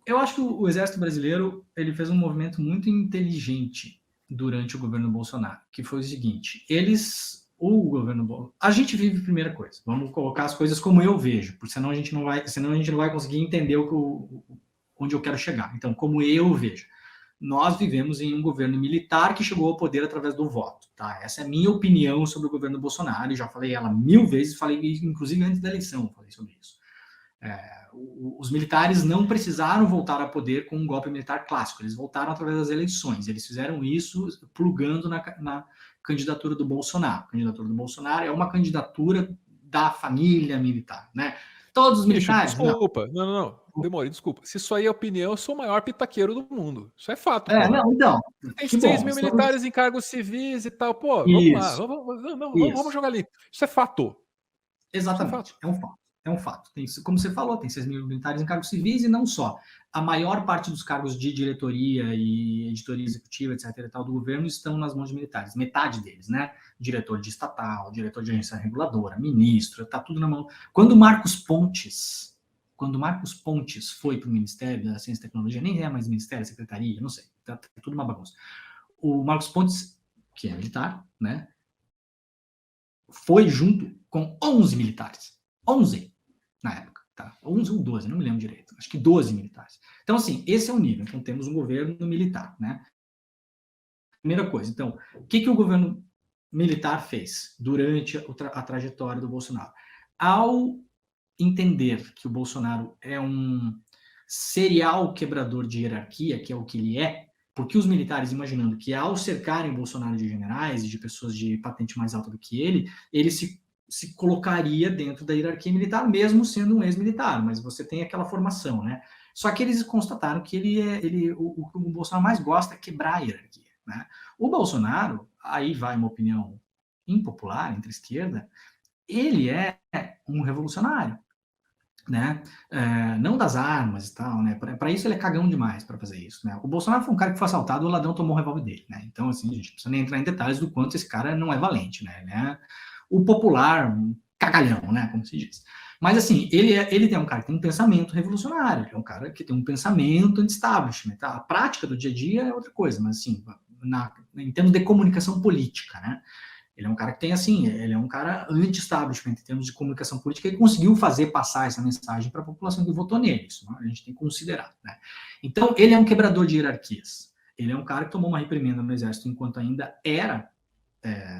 Eu acho que o Exército Brasileiro ele fez um movimento muito inteligente durante o governo Bolsonaro, que foi o seguinte: a gente vive primeira coisa. Vamos colocar as coisas como eu vejo, porque senão a gente não vai conseguir entender onde eu quero chegar. Então, como eu vejo, nós vivemos em um governo militar que chegou ao poder através do voto, tá? Essa é a minha opinião sobre o governo Bolsonaro. E já falei ela 1000 vezes, falei inclusive antes da eleição, falei sobre isso. Os militares não precisaram voltar ao poder com um golpe militar clássico, eles voltaram através das eleições, eles fizeram isso plugando na candidatura do Bolsonaro. A candidatura do Bolsonaro é uma candidatura da família militar, né? Todos os militares... Desculpa, não. Demore, desculpa. Se isso aí é opinião, eu sou o maior pitaqueiro do mundo. Isso é fato, pô. Não, então... Tem 6 mil militares em cargos civis e tal, pô, vamos lá, vamos jogar ali. Isso é fato. Exatamente, é um fato. Tem, como você falou, tem 6 mil militares em cargos civis e não só. A maior parte dos cargos de diretoria e editoria executiva, etc. e tal, do governo estão nas mãos de militares. Metade deles, né? Diretor de estatal, diretor de agência reguladora, ministro, tá tudo na mão. Quando Marcos Pontes foi para o Ministério da Ciência e Tecnologia, nem é mais Ministério, Secretaria, não sei, tá tudo uma bagunça. O Marcos Pontes, que é militar, né? Foi junto com 11 militares. 11 na época, tá? 11 ou 12, não me lembro direito. Acho que 12 militares. Então, assim, esse é o nível. Então, temos um governo militar, né? Primeira coisa. Então, o que o governo militar fez durante a trajetória do Bolsonaro? Ao entender que o Bolsonaro é um serial quebrador de hierarquia, que é o que ele é, porque os militares, imaginando que ao cercarem o Bolsonaro de generais e de pessoas de patente mais alta do que ele se colocaria dentro da hierarquia militar, mesmo sendo um ex-militar, mas você tem aquela formação, né? Só que eles constataram que o Bolsonaro mais gosta é quebrar a hierarquia, né? O Bolsonaro, aí vai uma opinião impopular entre a esquerda, ele é um revolucionário, né? Não das armas e tal, né? Para isso ele é cagão demais para fazer isso, né? O Bolsonaro foi um cara que foi assaltado, o ladrão tomou o revólver dele, né? Então, assim, a gente não precisa nem entrar em detalhes do quanto esse cara não é valente, né? Ele é o popular, um cagalhão, né? Como se diz. Mas, assim, ele é um cara que tem um pensamento revolucionário, ele é um cara que tem um pensamento anti-establishment, tá? A prática do dia a dia é outra coisa, mas, assim, em termos de comunicação política, né? Ele é um cara que tem, assim, ele é um cara anti-establishment em termos de comunicação política e conseguiu fazer passar essa mensagem para a população que votou nele. Isso, né? A gente tem que considerar, né? Então, ele é um quebrador de hierarquias. Ele é um cara que tomou uma reprimenda no Exército enquanto ainda era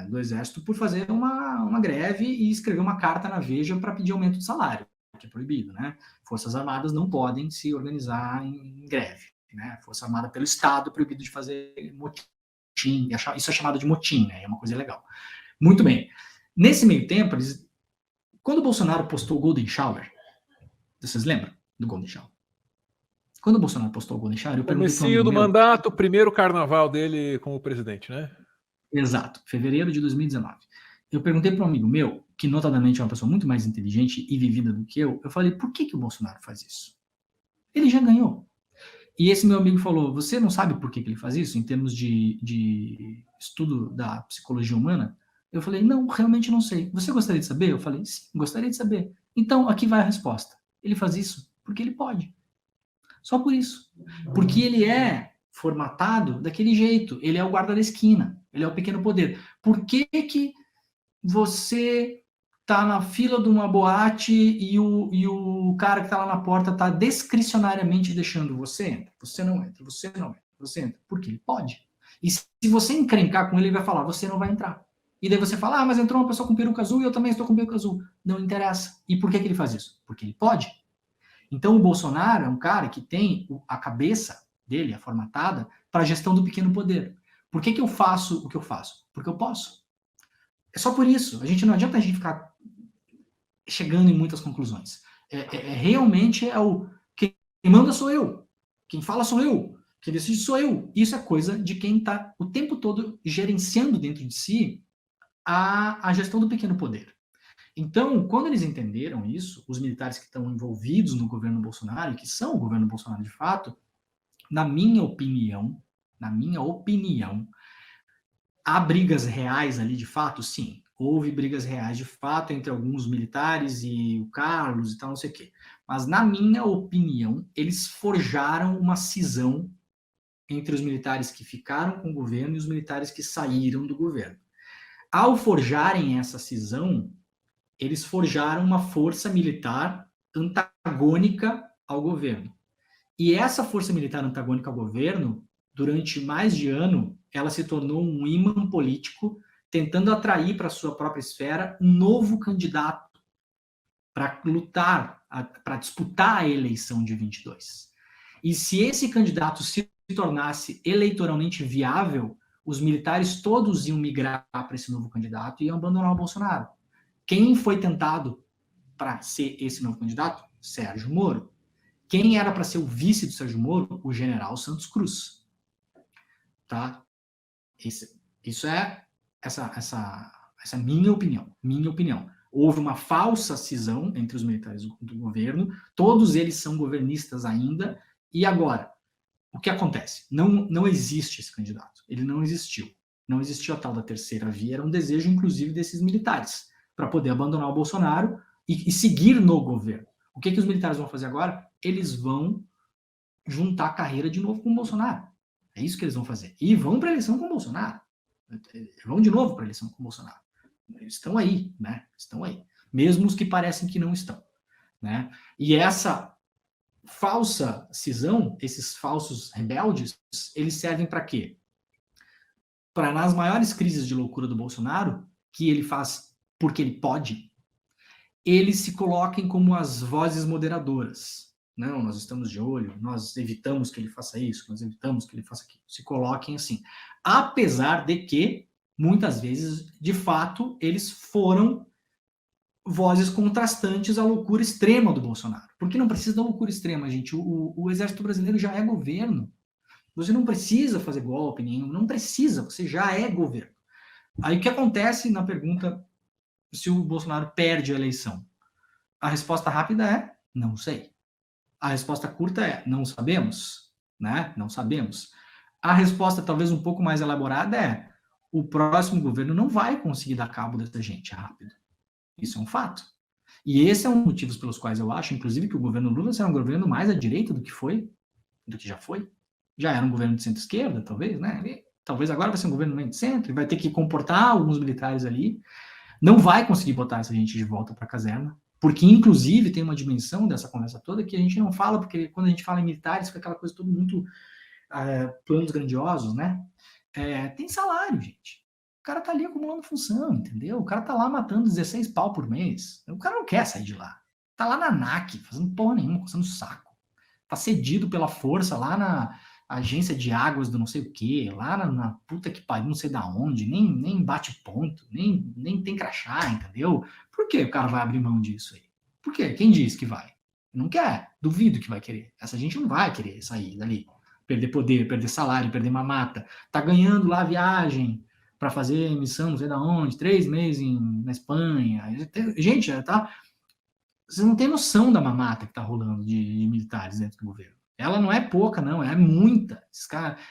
do Exército por fazer uma greve e escrever uma carta na Veja para pedir aumento de salário, que é proibido, né? Forças Armadas não podem se organizar em greve, né? Força Armada pelo Estado é proibido de fazer motim. Isso é chamado de motim, né? É uma coisa legal. Muito bem. Nesse meio tempo, quando o Bolsonaro postou o Golden Shower, vocês lembram do Golden Shower? Quando o Bolsonaro postou o Golden Shower, eu perguntei para um amigo do meu... mandato, primeiro carnaval dele como presidente, né? Exato, fevereiro de 2019. Eu perguntei para um amigo meu, que notadamente é uma pessoa muito mais inteligente e vivida do que eu falei, por que o Bolsonaro faz isso? Ele já ganhou. E esse meu amigo falou, você não sabe por que ele faz isso, em termos de estudo da psicologia humana? Eu falei, não, realmente não sei. Você gostaria de saber? Eu falei, sim, gostaria de saber. Então, aqui vai a resposta. Ele faz isso porque ele pode. Só por isso. Porque ele é formatado daquele jeito. Ele é o guarda da esquina. Ele é o pequeno poder. Por que você tá na fila de uma boate e o cara que tá lá na porta tá discricionariamente deixando você entra, você não entra, você não entra, você entra? Porque ele pode. E se você encrencar com ele, ele vai falar, você não vai entrar. E daí você fala, mas entrou uma pessoa com peruca azul e eu também estou com peruca azul. Não interessa. E por que ele faz isso? Porque ele pode. Então, o Bolsonaro é um cara que tem a cabeça dele, a formatada, para a gestão do pequeno poder. Por que eu faço o que eu faço? Porque eu posso. É só por isso. Não adianta a gente ficar chegando em muitas conclusões. Realmente quem manda sou eu. Quem fala sou eu. Quem decide sou eu. Isso é coisa de quem está o tempo todo gerenciando dentro de si a gestão do pequeno poder. Então, quando eles entenderam isso, os militares que estão envolvidos no governo Bolsonaro, que são o governo Bolsonaro de fato, na minha opinião, há brigas reais ali de fato, sim. houve brigas reais de fato entre alguns militares e o Carlos e tal, não sei o quê. Mas, na minha opinião, eles forjaram uma cisão entre os militares que ficaram com o governo e os militares que saíram do governo. Ao forjarem essa cisão, eles forjaram uma força militar antagônica ao governo. E essa força militar antagônica ao governo, durante mais de ano, ela se tornou um imã político, tentando atrair para a sua própria esfera um novo candidato para lutar, para disputar a eleição de 22. E se esse candidato se tornasse eleitoralmente viável, os militares todos iam migrar para esse novo candidato e iam abandonar o Bolsonaro. Quem foi tentado para ser esse novo candidato? Sérgio Moro. Quem era para ser o vice do Sérgio Moro? O general Santos Cruz. Tá? Isso é essa minha opinião. Minha opinião. Houve uma falsa cisão entre os militares do governo, todos eles são governistas ainda, e agora, o que acontece? Não existe esse candidato, ele não existiu. Não existiu a tal da terceira via, era um desejo, inclusive, desses militares, para poder abandonar o Bolsonaro e seguir no governo. O que os militares vão fazer agora? Eles vão juntar a carreira de novo com o Bolsonaro. É isso que eles vão fazer. E vão para a eleição com o Bolsonaro. Vão de novo para a eleição com o Bolsonaro. Estão aí, né? Estão aí. Mesmo os que parecem que não estão. Né? E essa falsa cisão, esses falsos rebeldes, eles servem para quê? Para, nas maiores crises de loucura do Bolsonaro, que ele faz porque ele pode, eles se coloquem como as vozes moderadoras. Não, nós estamos de olho, nós evitamos que ele faça isso, nós evitamos que ele faça aquilo. Se coloquem assim. Apesar de que, muitas vezes, de fato, eles foram vozes contrastantes à loucura extrema do Bolsonaro. Porque não precisa da loucura extrema, gente. O Exército Brasileiro já é governo. Você não precisa fazer golpe nenhum, não precisa, você já é governo. Aí o que acontece na pergunta se o Bolsonaro perde a eleição? A resposta rápida é, não sei. A resposta curta é, não sabemos, né? Não sabemos. A resposta talvez um pouco mais elaborada é, o próximo governo não vai conseguir dar cabo dessa gente rápido. Isso é um fato. E esse é um dos motivos pelos quais eu acho, inclusive, que o governo Lula será um governo mais à direita do que já foi. Já era um governo de centro-esquerda, talvez, né? E, talvez agora vai ser um governo meio de centro, e vai ter que comportar alguns militares ali. Não vai conseguir botar essa gente de volta para a caserna, porque, inclusive, tem uma dimensão dessa conversa toda que a gente não fala, porque quando a gente fala em militares, fica aquela coisa tudo muito planos grandiosos, né? Tem salário, gente. O cara tá ali acumulando função, entendeu? O cara tá lá matando 16 pau por mês. O cara não quer sair de lá. Tá lá na ANAC, fazendo porra nenhuma, coçando o saco. Tá cedido pela força lá na agência de águas do não sei o quê, lá na puta que pariu, não sei da onde, nem bate ponto, nem tem crachá, entendeu? Por que o cara vai abrir mão disso aí? Por quê? Quem diz que vai? Não quer. Duvido que vai querer. Essa gente não vai querer sair dali. Perder poder, perder salário, perder mamata. Tá ganhando lá viagem para fazer missão, não sei da onde, 3 meses na Espanha. Gente, tá... Vocês não têm noção da mamata que tá rolando de militares dentro do governo. Ela não é pouca, não, é muita.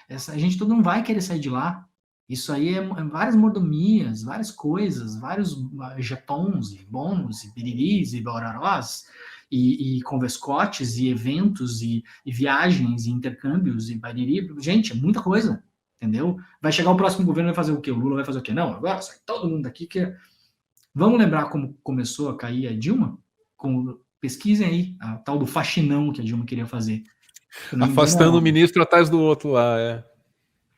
Essa gente toda não vai querer sair de lá. Isso aí é várias mordomias, várias coisas, vários jetons, e bônus, e biriris, e bororós, e converscotes, e eventos, e viagens, e intercâmbios, e bariri. Gente, é muita coisa, entendeu? Vai chegar o próximo governo e vai fazer o quê? O Lula vai fazer o quê? Não, agora sai todo mundo daqui que... Vamos lembrar como começou a cair a Dilma? Pesquisem aí, a tal do faxinão que a Dilma queria fazer. Afastando o ministro atrás do outro lá,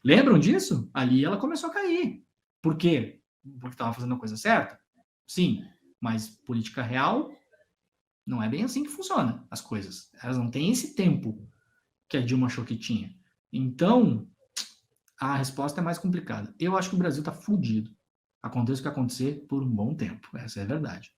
Lembram disso? Ali ela começou a cair. Por quê? Porque estava fazendo a coisa certa? Sim, mas política real não é bem assim que funciona as coisas. Elas não têm esse tempo que a Dilma achou que tinha. Então, a resposta é mais complicada. Eu acho que o Brasil está fudido. Aconteça o que acontecer por um bom tempo. Essa é a verdade.